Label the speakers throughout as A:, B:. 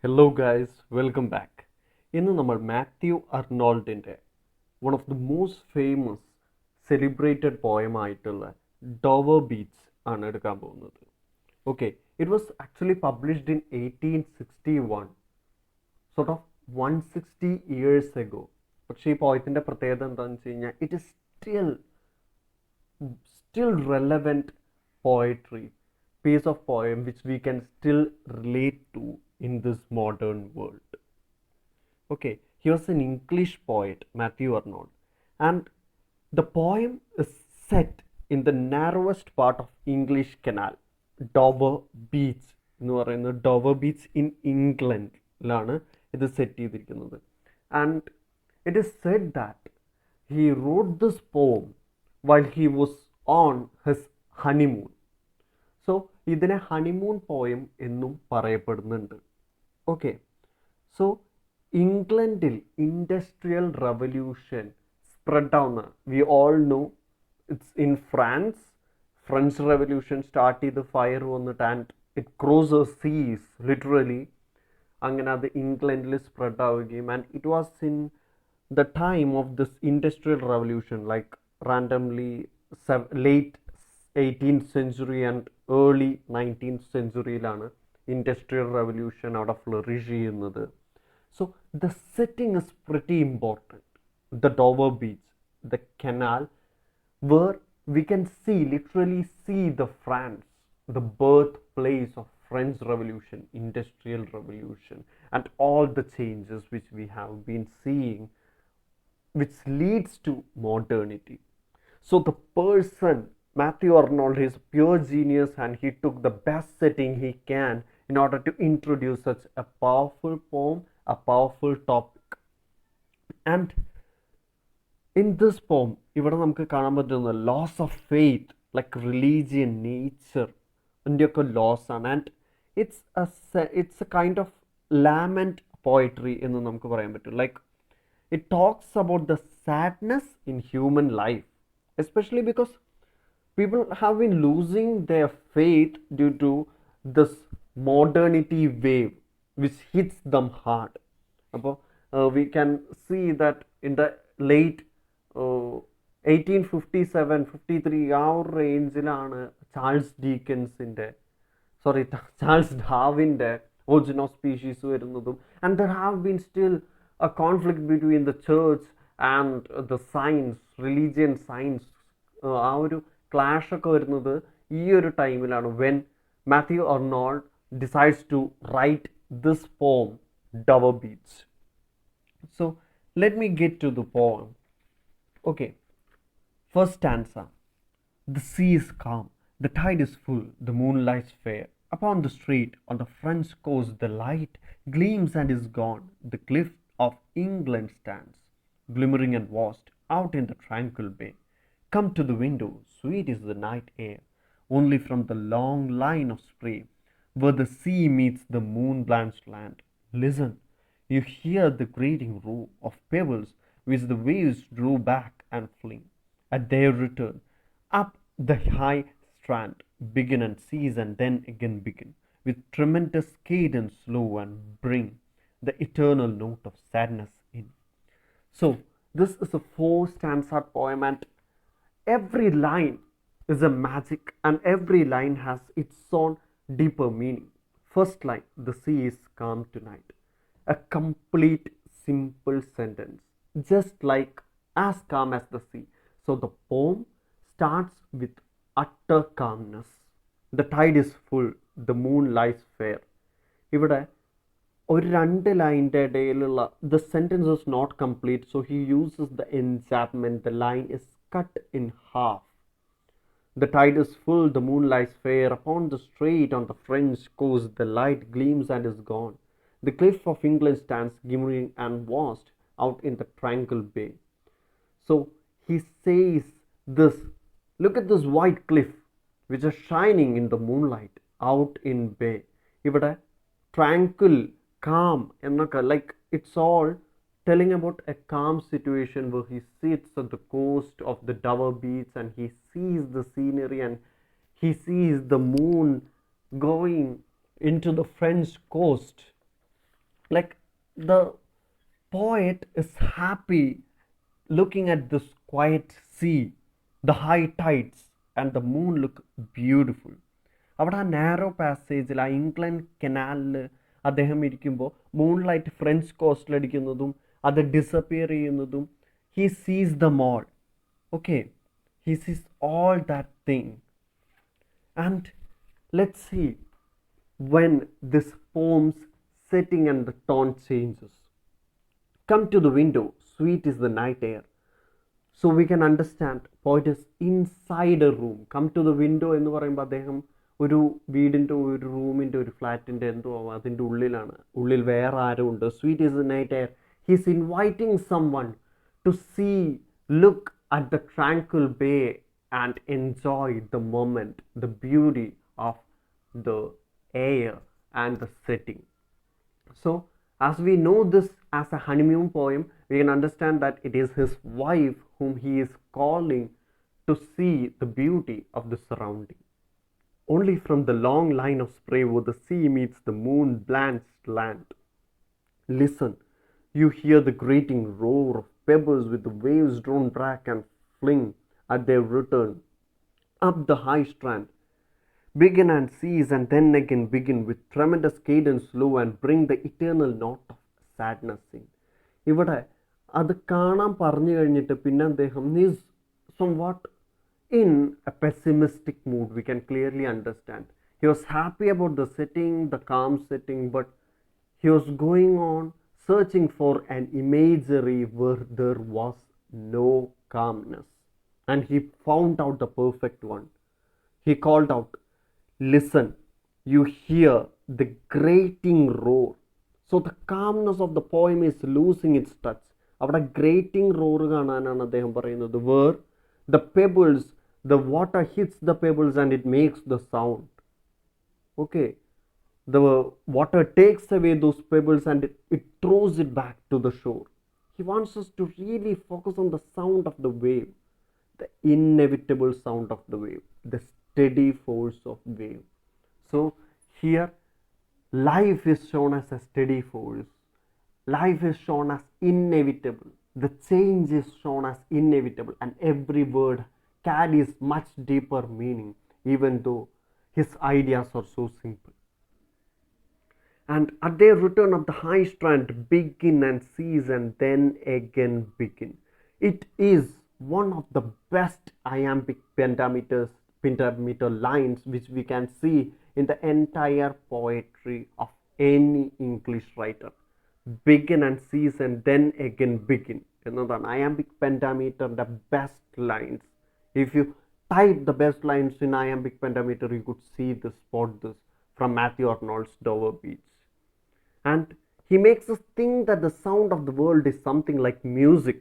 A: Hello guys, welcome back. ഇന്ന് നമ്മൾ Matthew അർണോൾഡിൻ്റെ one of the most famous celebrated പോയമായിട്ടുള്ള ഡോവർ ബീച്ച് ആണ് എടുക്കാൻ പോകുന്നത്. Okay, it was actually published in 1861, sort of 160 years ago. പക്ഷേ ഈ പോയത്തിൻ്റെ പ്രത്യേകത എന്താണെന്ന് വെച്ച് കഴിഞ്ഞാൽ it is still relevant poetry, piece of poem which we can still relate to in this modern world. Okay, he was an English poet, Matthew Arnold, and the poem is set in the narrowest part of English Canal, Dover Beach എന്ന് പറയുന്നത് Dover beach in ഇംഗ്ലണ്ടിലാണ് ഇത് set ചെയ്തിരിക്കുന്നത്. And it is said that he wrote this poem while he was on his honeymoon. So ഇതിനെ honeymoon poem എന്നും പറയപ്പെടുന്നുണ്ട്. Okay, so ഇംഗ്ലണ്ടിൽ industrial revolution spread ആവുന്ന we all no it's in France. French revolution start ചെയ്ത് fire വന്നിട്ട് and it cross സീസ് literally. അങ്ങനെ അത് ഇംഗ്ലണ്ടിൽ സ്പ്രെഡ് ആവുകയും and it was in the time of this industrial revolution, like randomly late 18th century and early 19th centuryയിലാണ് industrial revolution അവിടെ flourish ചെയ്യുന്നത്. So the setting is pretty important. The Dover Beach, the canal, where we can literally see the France, the birthplace of French Revolution, Industrial Revolution, and all the changes which we have been seeing, which leads to modernity. So the person, Matthew Arnold, is pure genius and he took the best setting he can in order to introduce such a powerful poem, a powerful topic. And in this poem, ഇവിടെ നമുക്ക് കാണാൻ പറ്റുന്ന loss of faith, like religion, nature, അതിൻ്റെയൊക്കെ loss ആണ്. And it's a kind of lament poetry എന്ന് നമുക്ക് പറയാൻ പറ്റും. Like it talks about the sadness in human life, especially because people have been losing their faith due to this modernity wave which hits them hard. We can see that in the late 1857-53 ആ ഒരു റേഞ്ചിലാണ് Charles ഡാർവിൻ്റെ origin of species വരുന്നതും. And there have been still a conflict between the church and the science, religion science. ആ ഒരു clash ഒക്കെ വരുന്നത് ഈ ഒരു ടൈമിലാണ് when Matthew Arnold decides to write this poem, Dover Beach. So let me get to the poem. Okay, first stanza. The sea is calm, the tide is full, the moon lies fair. Upon the street, on the French coast, the light gleams and is gone. The cliff of England stands, glimmering and vast, out in the tranquil bay. Come to the window, sweet is the night air, only from the long line of spray, where the sea meets the moon-blanched land. Listen, you hear the grating roar of pebbles which the waves draw back and fling. At their return, up the high strand, begin and cease and then again begin, with tremendous cadence slow and bring the eternal note of sadness in. So this is a 4-stanza poem and every line is a magic and every line has its own deeper meaning. First line, the sea is calm tonight. A complete simple sentence, just like as calm as the sea. So the poem starts with utter calmness. The tide is full, the moon lies fair. ഇവിടെ ഒരു രണ്ട് ലൈൻ്റെ ഇടയിലുള്ള the sentence is not complete, so he uses the enchantment. The line is cut in half. The tide is full, the moon lies fair. Upon the strait on the French coast, the light gleams and is gone. The cliff of England stands glimmering and vast, out in the tranquil bay. So he says this, look at this white cliff which is shining in the moonlight out in bay. ഇവിടെ tranquil, calm എന്നൊക്കെ, like it's all telling about a calm situation where he sits at the coast of the Dover Beach and he sees the scenery and he sees the moon going into the French coast. Like the poet is happy looking at this quiet sea, the high tides, and the moon look beautiful. അവിടെ ആ narrow പാസേജിൽ ആ England കനാലിൽ അദ്ദേഹം ഇരിക്കുമ്പോൾ moonlight French കോസ്റ്റിലടിക്കുന്നതും അത് disappear ചെയ്യുന്നതും he sees the mole. Okay, he sees all that thing. And let's see when this poem's setting and the tone changes. Come to the window, sweet is the night air. So we can understand poet is inside a room. Come to the window എന്ന് പറയുമ്പോൾ അദ്ദേഹം ഒരു വീടിൻ്റെ ഒരു റൂമിൻ്റെ ഒരു ഫ്ലാറ്റിൻ്റെ എന്തോ അതിൻ്റെ ഉള്ളിലാണ്, ഉള്ളിൽ വേറെ ആരും ഉണ്ട്. Sweet is the night air. He's inviting someone to see, look at the tranquil bay and enjoy the moment, the beauty of the air and the setting. So as we know this as a honeymoon poem, we can understand that it is his wife whom he is calling to see the beauty of the surrounding. Only from the long line of spray where the sea meets the moon blanched land, listen, you hear the grating roar of pebbles with the waves drawn back and fling at their return up the high strand. Begin and cease and then again begin with tremendous cadence slow and bring the eternal note of sadness in. ഇവിടെ അത് കാണാൻ പറഞ്ഞു കഴിഞ്ഞിട്ട് പിന്നെ അദ്ദേഹം is somewhat in a pessimistic mood. We can clearly understand. He was happy about the setting, the calm setting, but he was going on searching for an imagery where there was no calmness. And he found out the perfect one. He called out, listen, you hear the grating roar. So the calmness of the poem is losing its touch. അവിടെ grating roar കാണാനാണ് അദ്ദേഹം പറയുന്നത്. Where the pebbles, the water hits the pebbles and it makes the sound. Okay, the water takes away those pebbles and it throws it back to the shore. He wants us to really focus on the sound of the wave, the inevitable sound of the wave, the steady force of wave. So here life is shown as a steady force. Life is shown as inevitable. The change is shown as inevitable, and every word carries much deeper meaning, even though his ideas are so simple. And at their return of the high strand, begin and cease and then again begin. It is one of the best iambic pentameter lines which we can see in the entire poetry of any English writer. Begin and cease and then again begin എന്നതാണ് iambic pentameter the best lines. If you type the best lines in iambic pentameter, you could see this, spot this from Matthew Arnold's Dover Beach. And he makes us think that the sound of the world is something like music,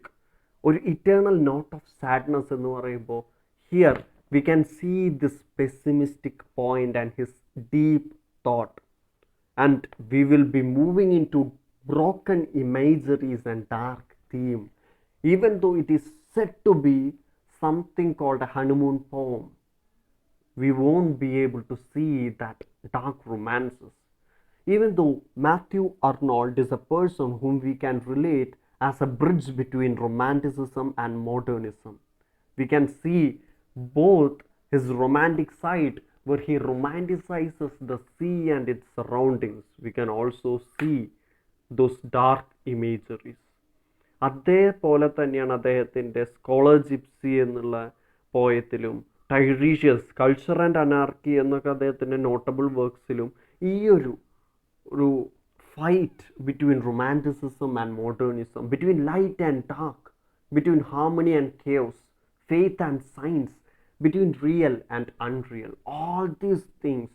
A: ഒരു eternal note of sadness എന്ന് പറയുമ്പോൾ here we can see this pessimistic point and his deep thought, and we will be moving into broken imageries and dark theme. Even though it is said to be something called a honeymoon poem, we won't be able to see that dark romances. Even though Matthew Arnold is a person whom we can relate as a bridge between romanticism and modernism, we can see both his romantic side where he romanticizes the sea and its surroundings. We can also see those dark imageries. അതേപോലെ തന്നെയാണ് അദ്ദേഹത്തിൻ്റെ scholar gypsy എന്നുള്ള പോയത്തിലും ടൈറീഷ്യസ് culture and anarchy എന്നൊക്കെ അദ്ദേഹത്തിൻ്റെ notable വർക്ക്സിലും ഈ ഒരു fight between romanticism and modernism, between light and dark, between harmony and chaos, faith and science, between real and unreal, all these things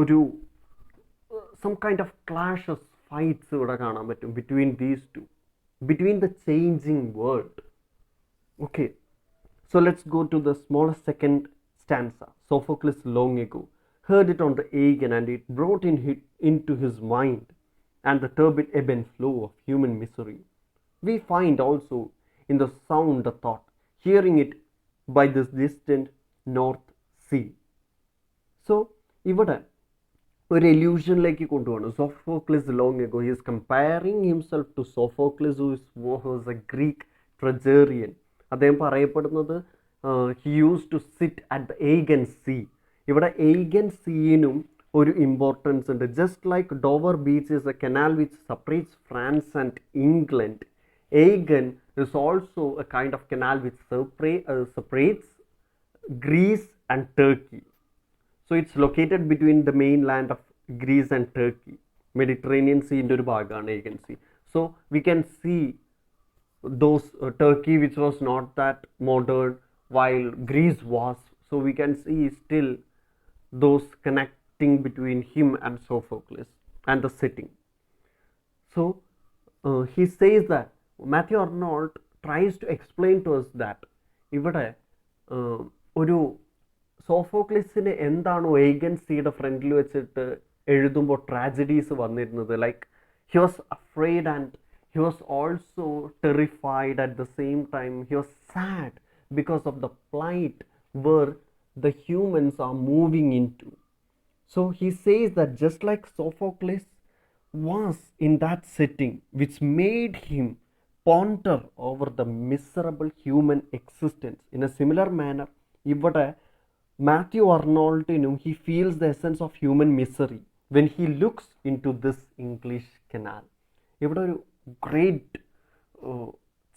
A: ഒരു some kind of clashes, fights ഇവിടെ കാണാൻ പറ്റും between these two, between the changing world. Okay, so let's go to the smallest second stanza. Sophocles long ago heard it on the Aegean, and it brought into his mind and the turbid ebb and flow of human misery. We find also in the sound a thought, hearing it by this distant North Sea. So ഇവിടെ ഒരു എല്യൂഷനിലേക്ക് കൊണ്ടുപോകണം. Sophocles long ago he is comparing himself to Sophocles who was A Greek ട്രജേറിയൻ. അദ്ദേഹം പറയപ്പെടുന്നത് he use to sit at the ഏഗൻ see. ഇവിടെ ഏഗൻ സീയിനും ഒരു importance ഉണ്ട്. Just like Dover beach is A canal which separates France and England, ഏഗൻ is also a kind of canal which separates Greece and Turkey. So it's located between the mainland of Greece and Turkey. Mediterranean Sea into Bagana you can see. So we can see those Turkey which was not that modern while Greece was. So we can see still those connecting between him and Sophocles and the setting. So he says that Matthew Arnold tries to explain to us that ഇവിടെ ഒരു സോഫോക്ലിസിന് എന്താണോ ഏഗൻസിയുടെ ഫ്രണ്ടിൽ വെച്ചിട്ട് എഴുതുമ്പോൾ tragedies വന്നിരുന്നത്, like he was afraid and he was also terrified at the same time. He was sad because of the plight where the humans are moving into. So he says that just like Sophocles was in that setting which made him ponder over the miserable human existence, in a similar manner ഇവിടെ Mathew അർണോൾട്ടിനും he feels the essence of human misery when he looks into this English canal. ഇവിടെ ഒരു great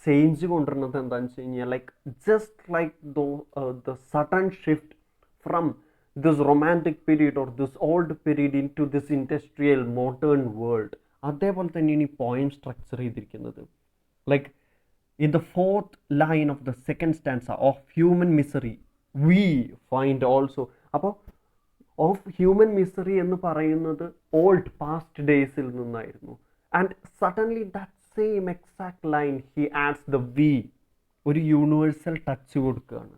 A: change കൊണ്ടുവരുന്നത് എന്താണെന്ന് വെച്ച് കഴിഞ്ഞാൽ, like just like the sudden shift from this romantic period or this old period into this industrial modern world, അതേപോലെ തന്നെയാണ് ഈ poem structure ചെയ്തിരിക്കുന്നത്. Like in the fourth line of the second stanza of human misery we find also, അപ്പോൾ of human misery എന്ന് പറയുന്നത് old past ഡേയ്സിൽ നിന്നായിരുന്നു. And suddenly that same exact line he adds the we, ഒരു universal touch കൊടുക്കുകയാണ്.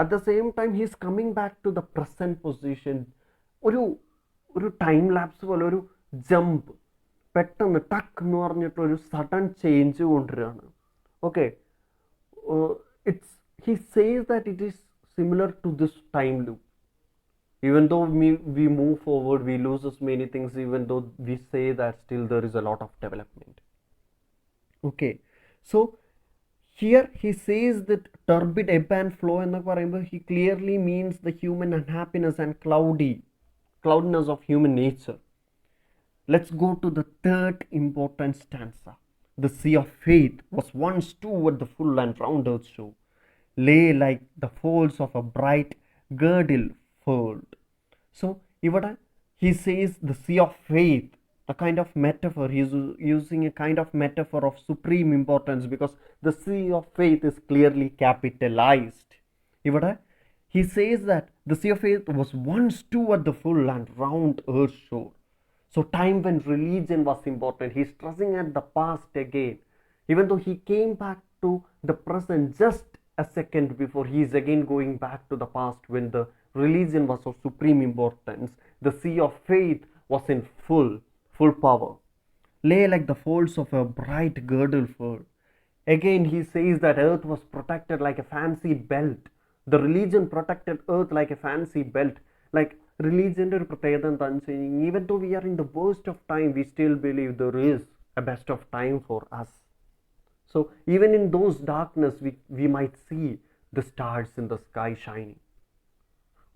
A: At the same time he is coming back to the present position. ഒരു time lapse പോലെ ഒരു jump, പെട്ടെന്ന് ടക്ക് എന്ന് പറഞ്ഞിട്ടൊരു സഡൻ ചേഞ്ച് കൊണ്ടുവരികയാണ്. Okay, it's he says that it is similar to this time loop. Even though we move forward, we lose many things, even though we say that still there is a lot of development. Okay, so here he says that turbid ebb and flow എന്നൊക്കെ പറയുമ്പോൾ he clearly means the human unhappiness and cloudiness of human nature. Let's go to the third important stanza. The sea of faith was once too at the full and round earth shore, lay like the folds of a bright girdle fold. So ഇവിടെ he says the sea of faith, a kind of metaphor. He is using a kind of metaphor of supreme importance because the sea of faith is clearly capitalized. ഇവിടെ he says that the sea of faith was once too at the full and round earth shore. So time when religion was important, he is stressing at the past again. Even though he came back to the present just a second before, he is again going back to the past when the religion was of supreme importance. The sea of faith was in full power, lay like the folds of a bright girdle fold. Again he says that earth was protected like a fancy belt. The religion protected earth like a fancy belt. Like religion ഒരു പ്രത്യേകത എന്താണെന്ന് വെച്ച് കഴിഞ്ഞാൽ, even though we are in the worst of time, we still believe there is a best of time for us. So even in those darkness we might see the stars in the sky shining.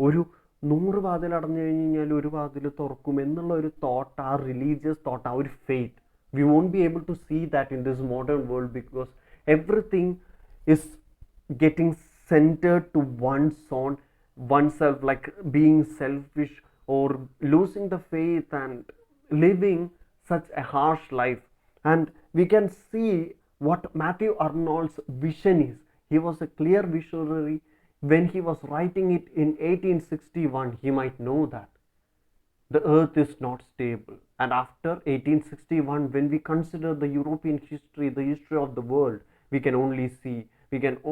A: ഒരു 100 വാതിൽ അടഞ്ഞു കഴിഞ്ഞ് കഴിഞ്ഞാൽ ഒരു വാതിൽ തുറക്കും എന്നുള്ള ഒരു തോട്ട്, ആ റിലീജിയസ് തോട്ട്, ആ ഒരു faith, we won't be able to see that in this modern world because everything is getting centred to oneself, like being selfish or losing the faith and living such a harsh life. And we can see what Matthew Arnold's vision is. He was a clear visionary. When he was writing it in 1861, he might know that the earth is not stable. And after 1861, when we consider the European history, the history of the world, we can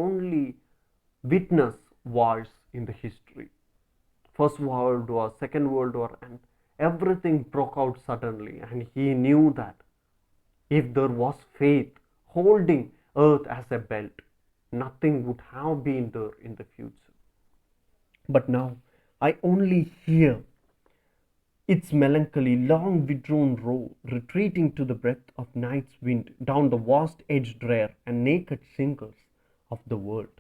A: only witness wars in the history. First World War, Second World War, and everything broke out suddenly. And he knew that if there was faith holding earth as a belt, nothing would have been there in the future. But now I only hear its melancholy, long withdrawn roar, retreating to the breath of night's wind down the vast edged rare and naked shingles of the world.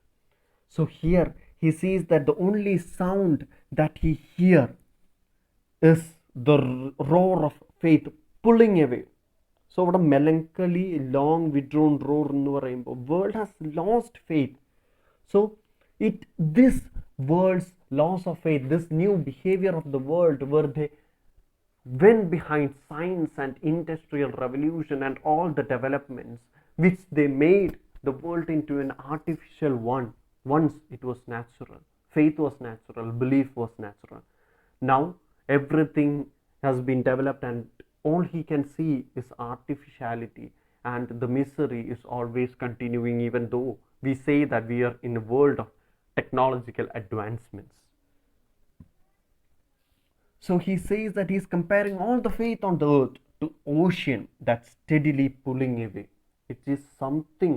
A: So here he sees that the only sound that he hears is the roar of faith pulling away. So what a melancholy, long withdrawn roar എന്ന് പറയുമ്പോൾ world has lost faith. So this world's loss of faith, this new behavior of the world where they went behind science and industrial revolution and all the developments which they made the world into an artificial one. Once it was natural, faith was natural, belief was natural. Now everything has been developed and all he can see is artificiality, and the misery is always continuing even though we say that we are in a world of technological advancements. So he says that he's comparing all the faith on the earth to ocean that's steadily pulling away. It is something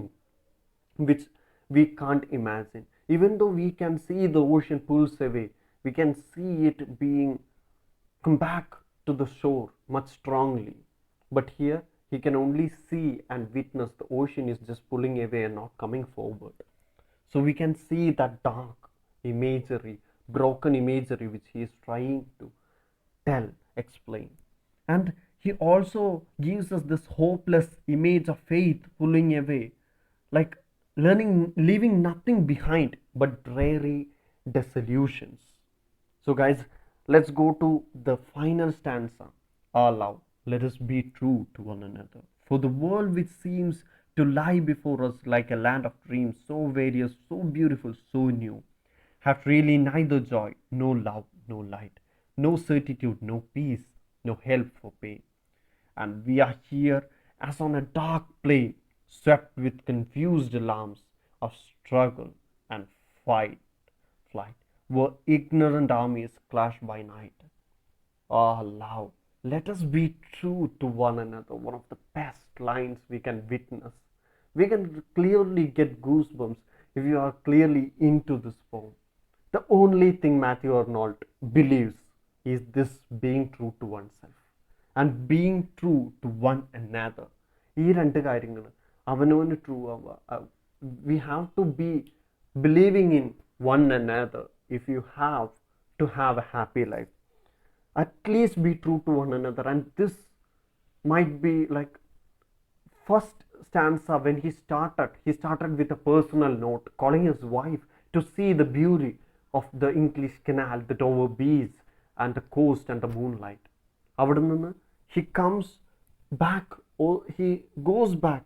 A: which we can't imagine. Even though we can see the ocean pulls away, we can see it being come back to the shore much strongly. But here he can only see and witness the ocean is just pulling away and not coming forward. So we can see that dark imagery, broken imagery which he is trying to tell, explain. And he also gives us this hopeless image of faith pulling away, like leaving nothing behind but dreary dissolutions. So guys, let's go to the final stanza. Our love, let us be true to one another, for the world which seems to lie before us like a land of dreams, so various, so beautiful, so new, have really neither joy, no love, no light, no certitude, no peace, no help for pain. And we are here as on a dark plain, swept with confused alarms of struggle and flight, where ignorant armies clash by night. Ah, love, let us be true to one another. One of the best lines we can witness. We can clearly get goosebumps if you are clearly into this poem. The only thing Matthew Arnold believes is this being true to oneself and being true to one another. ഈ രണ്ട് കാര്യങ്ങൾ അവനവന് true ആവുക. We have to be believing in one another if you have to have a happy life. At least be true to one another. And this might be like first stanza. When he started with a personal note, calling his wife to see the beauty of the English Canal, the Dover Beach and the coast and the moonlight. അവിടെ നിന്ന് he comes back, or he goes back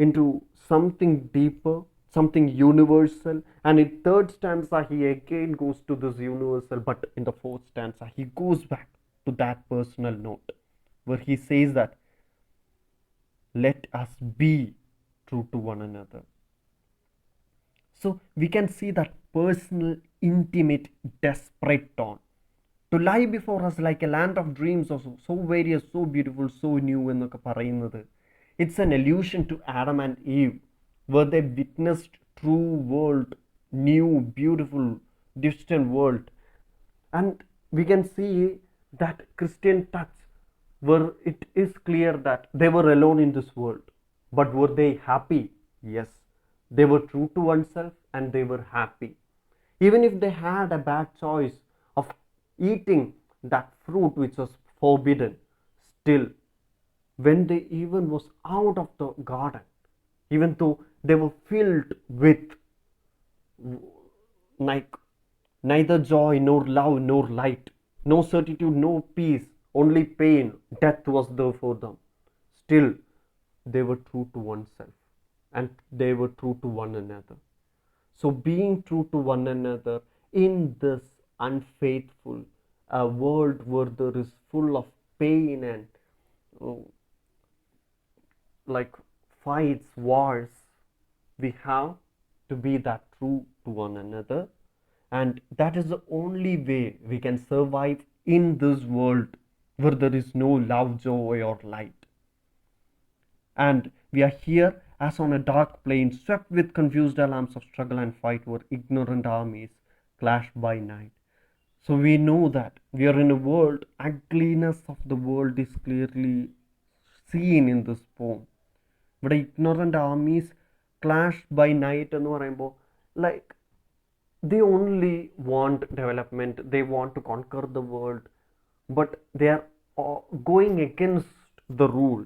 A: into something deeper, something universal. And in third stanza he again goes to this universal, but in the fourth stanza he goes back to that personal note where he says that let us be true to one another. So we can see that personal, intimate, desperate tone. To lie before us like a land of dreams, also so various, so beautiful, so new എന്നൊക്കെ പറയുന്നത്, it's an allusion to Adam and Eve, where they witnessed true world, new, beautiful, distant world. And we can see that Christian touch, where it is clear that they were alone in this world. But were they happy? Yes. They were true to oneself and they were happy. Even if they had a bad choice of eating that fruit which was forbidden, still when they even was out of the garden, even though they were filled with like neither joy nor love nor light, no certitude, no peace, only pain, death was there for them, still they were true to oneself and they were true to one another. So being true to one another in this unfaithful world where there is full of pain and like fights, wars, we have to be that true to one another. And that is the only way we can survive in this world where there is no love, joy or light. And we are here as on a dark plain, swept with confused alarms of struggle and fight, where ignorant armies clash by night. So we know that we are in a world, ugliness of the world is clearly seen in this poem. But ignorant armies clash by night എന്ന് പറയുമ്പോൾ like they only want development, they want to conquer the world, but they are going against the rule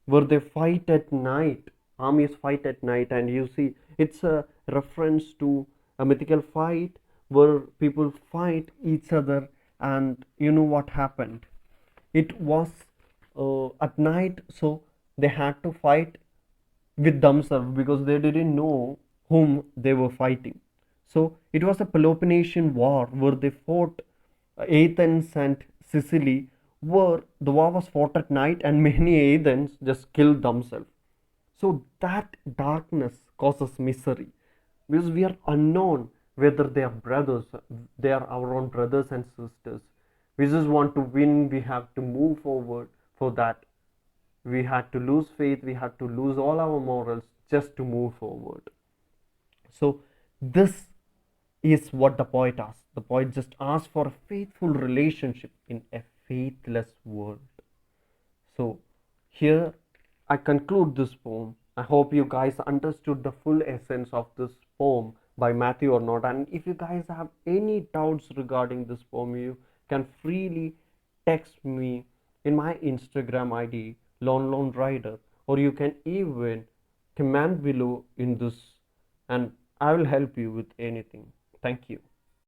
A: where they fight at night. Armies fight at night, and you see it's a reference to a mythical fight where people fight each other. And you know what happened? It was at night, so they had to fight with themselves because they didn't know whom they were fighting. So it was a Peloponnesian war where they fought Athens and Sicily, where the war was fought at night and many Athens just killed themselves. So that darkness causes misery because we are unknown whether they are brothers, they are our own brothers and sisters. We just want to win, we have to move forward. For that, we had to lose faith, we had to lose all our morals just to move forward. So, this is what the poet asks. The poet just asks for a faithful relationship in a faithless world. So, here I conclude this poem. I hope you guys understood the full essence of this poem by Matthew Arnold. And if you guys have any doubts regarding this poem, you can freely text me in my Instagram ID, Lone Rider, or you can even comment below in this, and I will help you with anything. Thank you.